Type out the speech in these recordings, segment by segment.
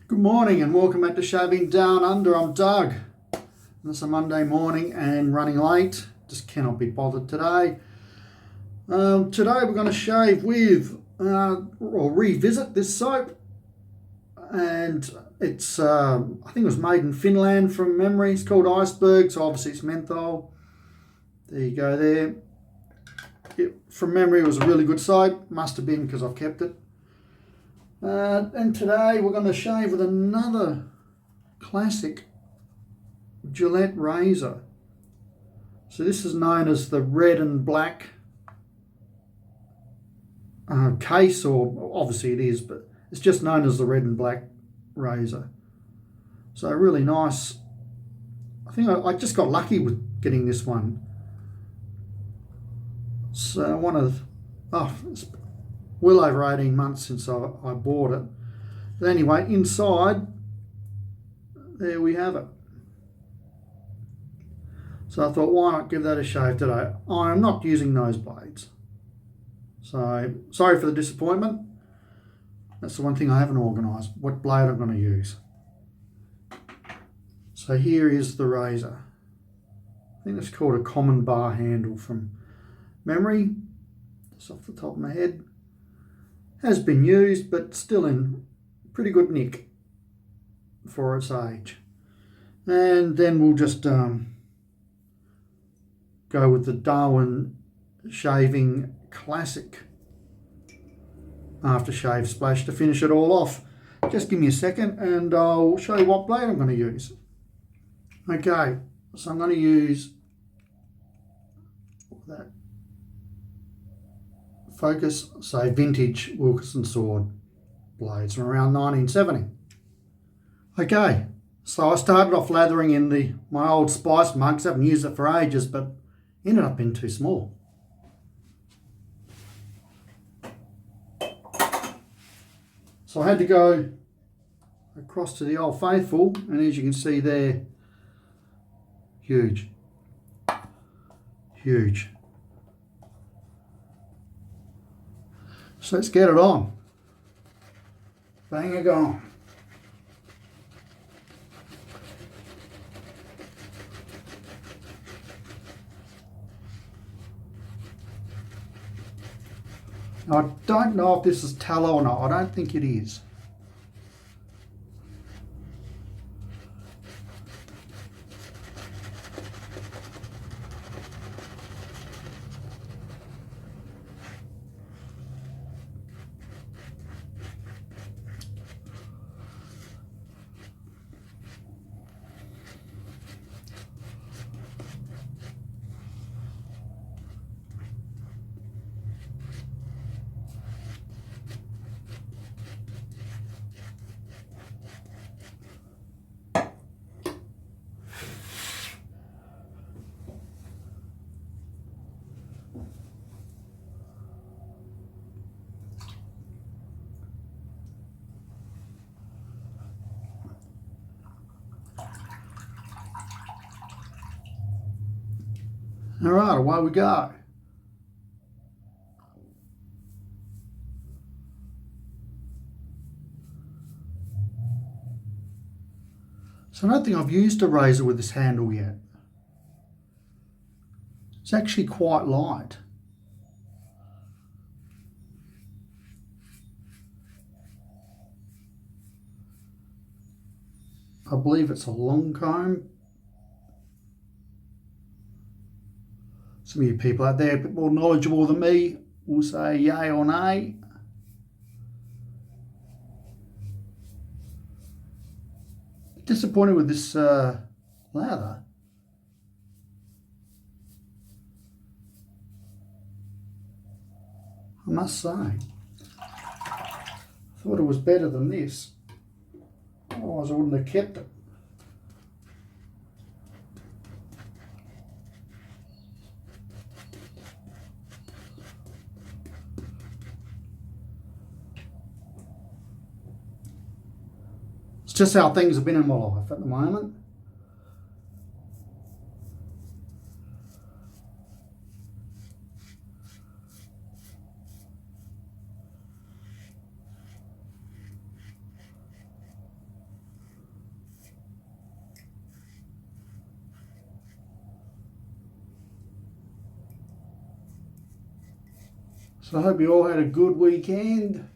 Good morning and welcome back to Shaving Down Under. I'm Doug. It's a Monday morning and running late. Just cannot be bothered today. Today we're going to shave with or revisit this soap, and it's I think it was made in Finland from memory. It's called Iceberg, so obviously it's menthol. There you go there. From memory it was a really good soap. Must have been because I've kept it. And today we're going to shave with another classic Gillette razor. So this is known as the red and black case, or obviously it is, but it's just known as the red and black razor. So really nice. I think I just got lucky with getting this one. So it's well over 18 months since I bought it. But anyway, inside, there we have it. So I thought, why not give that a shave today? I'm not using nose blades. So sorry for the disappointment. That's the one thing I haven't organised, what blade I'm going to use. So here is the razor. I think it's called a common bar handle from memory, just off the top of my head. Has been used, but still in pretty good nick for its age. And then we'll just go with the Darwin Shaving Classic Aftershave Splash to finish it all off. Just give me a second and I'll show you what blade I'm going to use. Okay, so I'm going to use that Focus, say vintage Wilkinson sword blades from around 1970. Okay, so I started off lathering in my old spice mugs. I haven't used it for ages, but ended up being too small. So I had to go across to the Old Faithful, and as you can see there, huge. So let's get it on. Bang it on. Now, I don't know if this is tallow or not. I don't think it is. All right, away we go. So I don't think I've used a razor with this handle yet. It's actually quite light. I believe it's a long comb. Some of you people out there a bit more knowledgeable than me will say yay or nay. Disappointed with this lather. I must say. I thought it was better than this. Otherwise I wouldn't have kept it. It's just how things have been in my life at the moment. So I hope you all had a good weekend.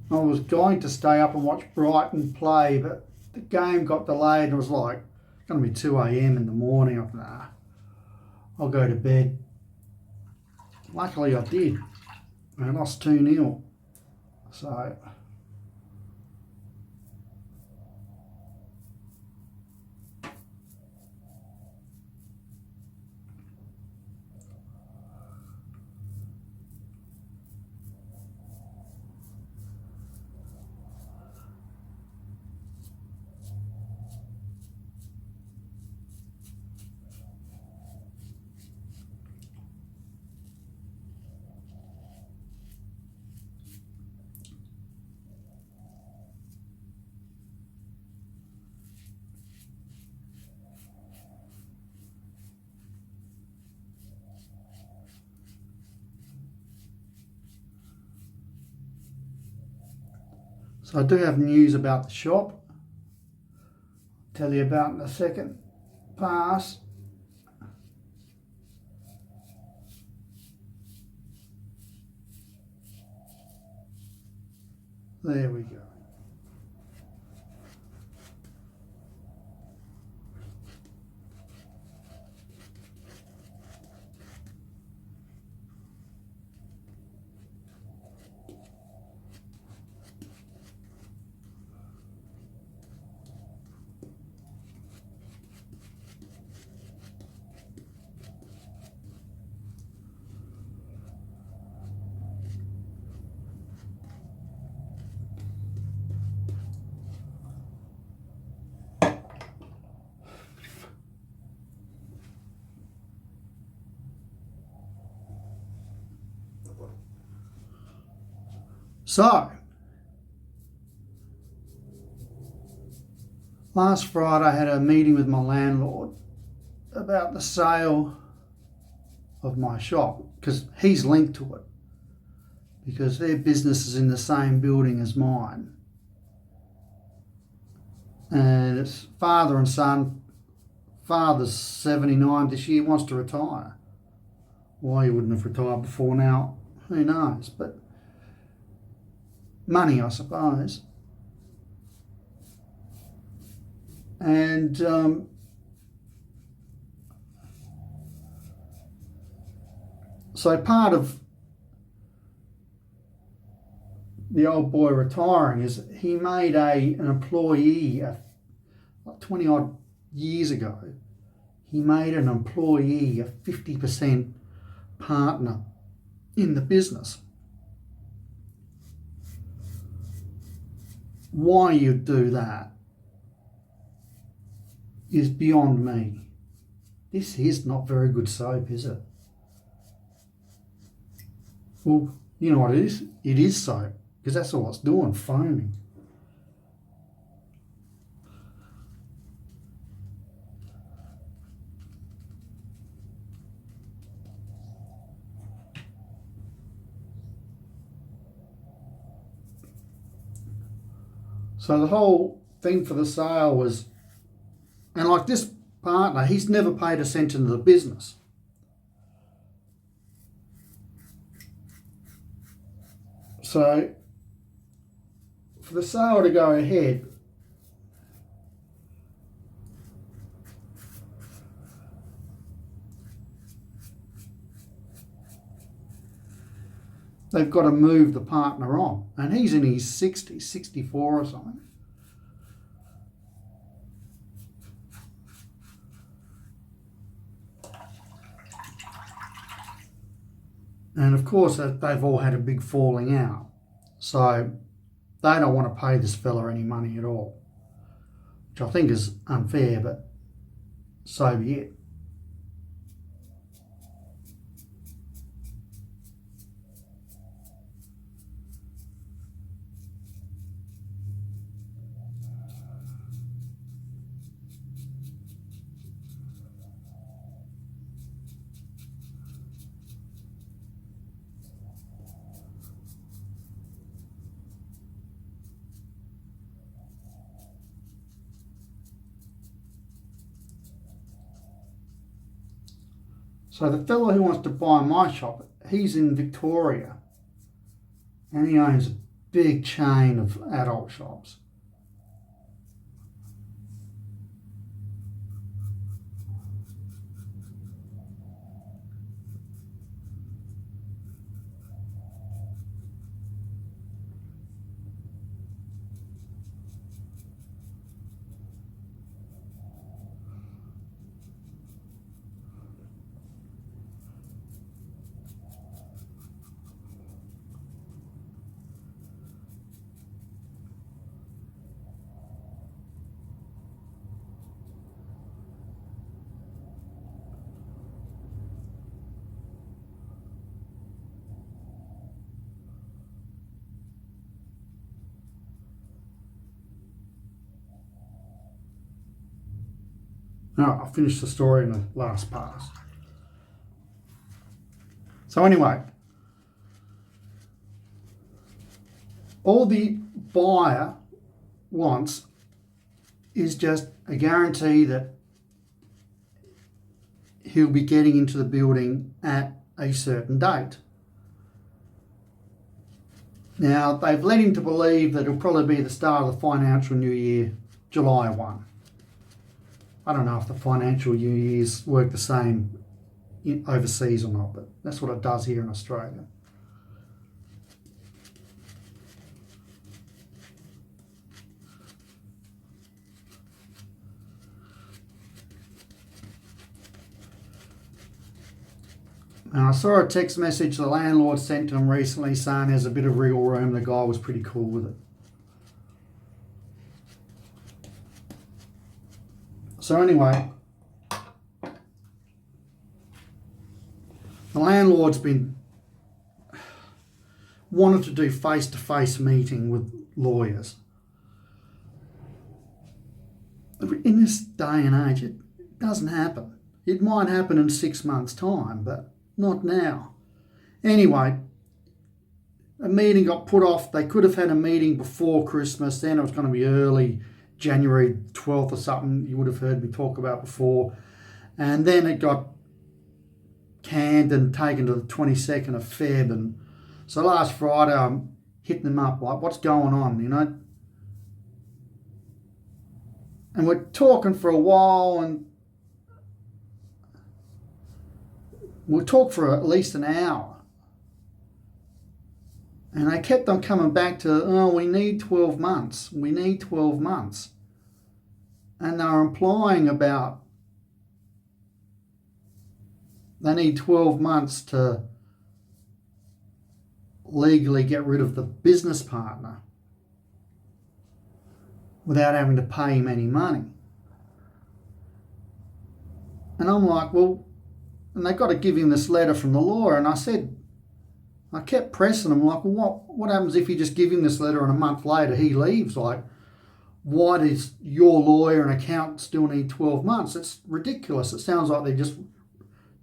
I was going to stay up and watch Brighton play, but the game got delayed and it was like, it's going to be 2 a.m. in the morning. I thought, nah, I'll go to bed. Luckily I did. I lost 2-0. So... So I do have news about the shop. I'll tell you about in a second. Pass. There we go. So, last Friday I had a meeting with my landlord about the sale of my shop, because he's linked to it, because their business is in the same building as mine. And it's father and son. Father's 79 this year, wants to retire. Why he wouldn't have retired before now, who knows, but money, I suppose. And so part of the old boy retiring is he made an employee, like 20 odd years ago, he made an employee a 50% partner in the business. Why you'd do that is beyond me. This is not very good soap, is it? Well, you know what it is? It is soap, because that's all it's doing, foaming. So the whole thing for the sale was, and like this partner, he's never paid a cent into the business. So for the sale to go ahead, they've got to move the partner on. And he's in his 60s, 64 or something. And of course, they've all had a big falling out. So they don't want to pay this fella any money at all, which I think is unfair, but so be it. So the fellow who wants to buy my shop, he's in Victoria and he owns a big chain of adult shops. Now, I'll finish the story in the last pass. So anyway, all the buyer wants is just a guarantee that he'll be getting into the building at a certain date. Now, they've led him to believe that it'll probably be the start of the financial new year, July 1. I don't know if the financial new years work the same overseas or not, but that's what it does here in Australia. And I saw a text message the landlord sent to him recently saying there's a bit of wriggle room. The guy was pretty cool with it. So anyway, the landlord's been wanted to do face-to-face meeting with lawyers. In this day and age, it doesn't happen. It might happen in 6 months' time, but not now. Anyway, a meeting got put off. They could have had a meeting before Christmas. Then it was going to be early January 12th or something, you would have heard me talk about before. And then it got canned and taken to the 22nd of Feb. And so last Friday, I'm hitting them up like, what's going on, you know? And we're talking for a while, and we'll talk for at least an hour. And they kept on coming back to, oh, we need 12 months. We need 12 months. And they were implying about they need 12 months to legally get rid of the business partner without having to pay him any money. And I'm like, well, and they've got to give him this letter from the lawyer. And I kept pressing him like, well, what happens if you just give him this letter and a month later he leaves? Like, why does your lawyer and accountant still need 12 months? It's ridiculous. It sounds like they're just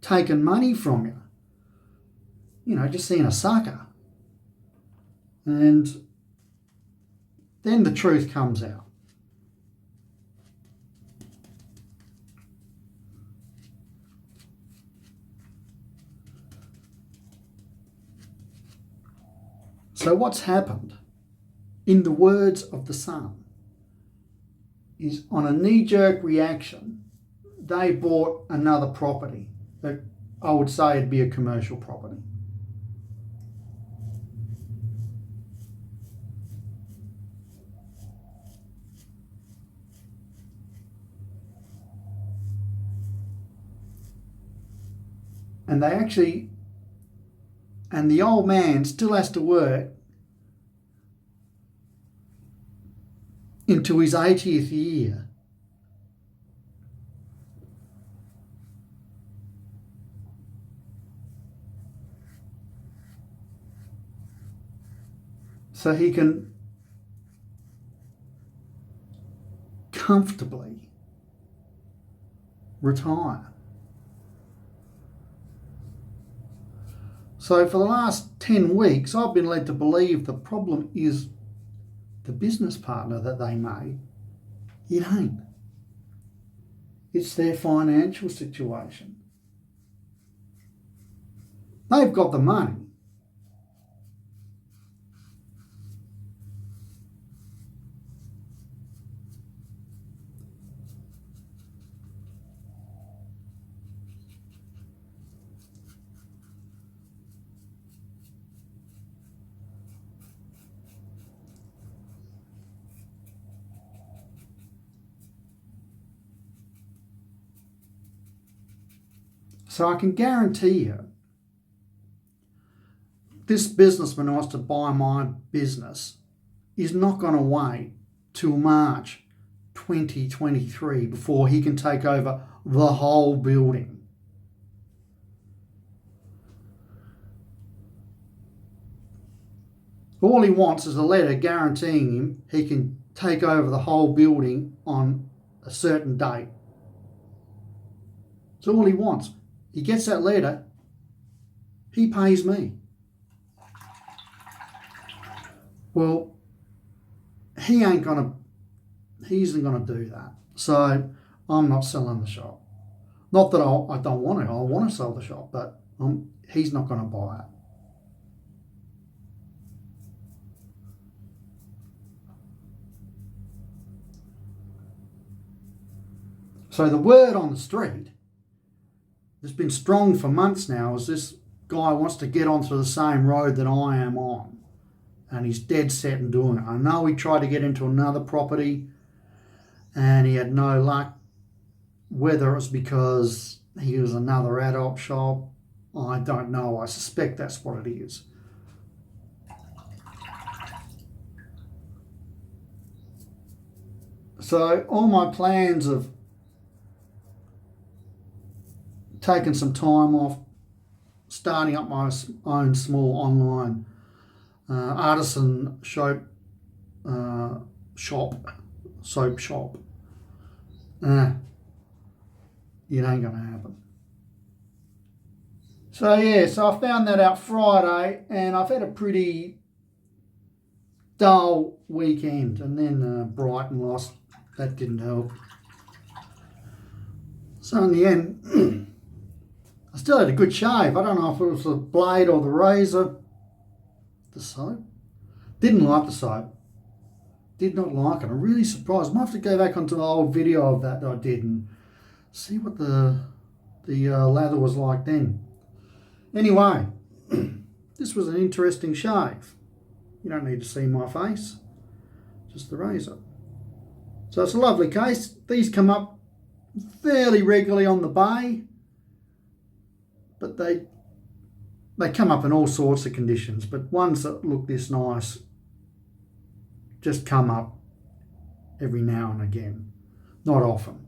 taking money from you. You know, just seeing a sucker. And then the truth comes out. So what's happened, in the words of the Sun, is on a knee-jerk reaction, they bought another property that I would say would be a commercial property. And they actually, and the old man still has to work into his 80th year. So he can comfortably retire. So for the last 10 weeks, I've been led to believe the problem is the business partner that they made. It ain't. It's their financial situation. They've got the money. So I can guarantee you, this businessman who wants to buy my business is not going to wait till March 2023 before he can take over the whole building. All he wants is a letter guaranteeing him he can take over the whole building on a certain date. That's all he wants. He gets that letter, he pays me. Well, he isn't gonna do that. So I'm not selling the shop. Not that I don't want to. I want to sell the shop, but he's not going to buy it. So the word on the street has been strong for months now is this guy wants to get onto the same road that I am on. And he's dead set in doing it. I know he tried to get into another property and he had no luck. Whether it was because he was another adult shop, I don't know. I suspect that's what it is. So all my plans of taking some time off, starting up my own small online artisan soap shop. It ain't going to happen. So yeah, so I found that out Friday and I've had a pretty dull weekend, and then Brighton lost. That didn't help. So in the end, I still had a good shave. I don't know if it was the blade or the razor. The soap. Didn't like the soap. Did not like it. I'm really surprised. I might have to go back onto the old video of that I did and see what the lather was like then. Anyway, this was an interesting shave. You don't need to see my face, just the razor. So it's a lovely case. These come up fairly regularly on the bay, but they come up in all sorts of conditions, but ones that look this nice just come up every now and again, not often.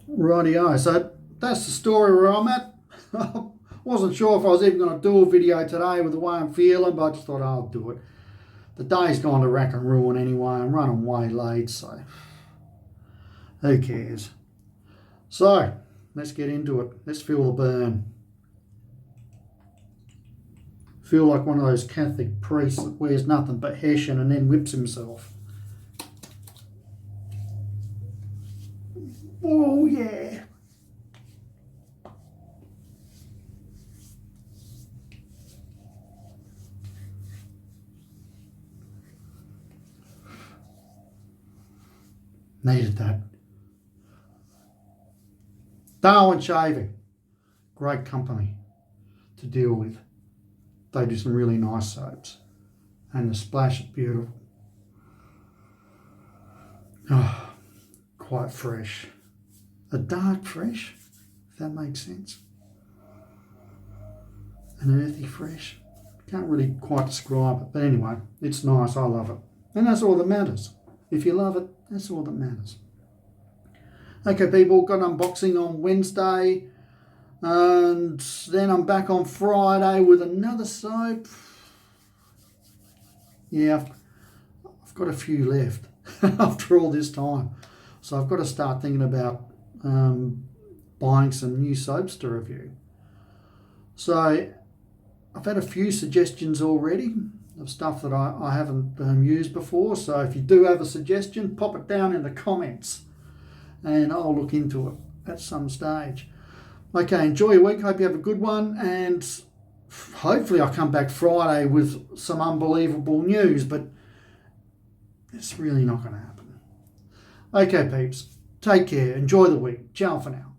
Rightio, so that's the story where I'm at. I wasn't sure if I was even going to do a video today with the way I'm feeling, but I just thought I'll do it. The day's gone to rack and ruin anyway. I'm running way late, so who cares? So let's get into it. Let's feel the burn. Feel like one of those Catholic priests that wears nothing but hessian and then whips himself. Oh yeah. Needed that. Darwin Shaving. Great company to deal with. They do some really nice soaps. And the splash is beautiful. Oh, quite fresh. A dark fresh, if that makes sense. An earthy fresh. Can't really quite describe it. But anyway, it's nice. I love it. And that's all that matters. If you love it, that's all that matters. Okay, people, got an unboxing on Wednesday. And then I'm back on Friday with another soap. Yeah, I've got a few left after all this time. So I've got to start thinking about buying some new soaps to review. So I've had a few suggestions already of stuff that I haven't used before. So if you do have a suggestion, pop it down in the comments and I'll look into it at some stage. Okay, enjoy your week. Hope you have a good one, and hopefully I'll come back Friday with some unbelievable news, but it's really not going to happen. Okay, peeps. Take care. Enjoy the week. Ciao for now.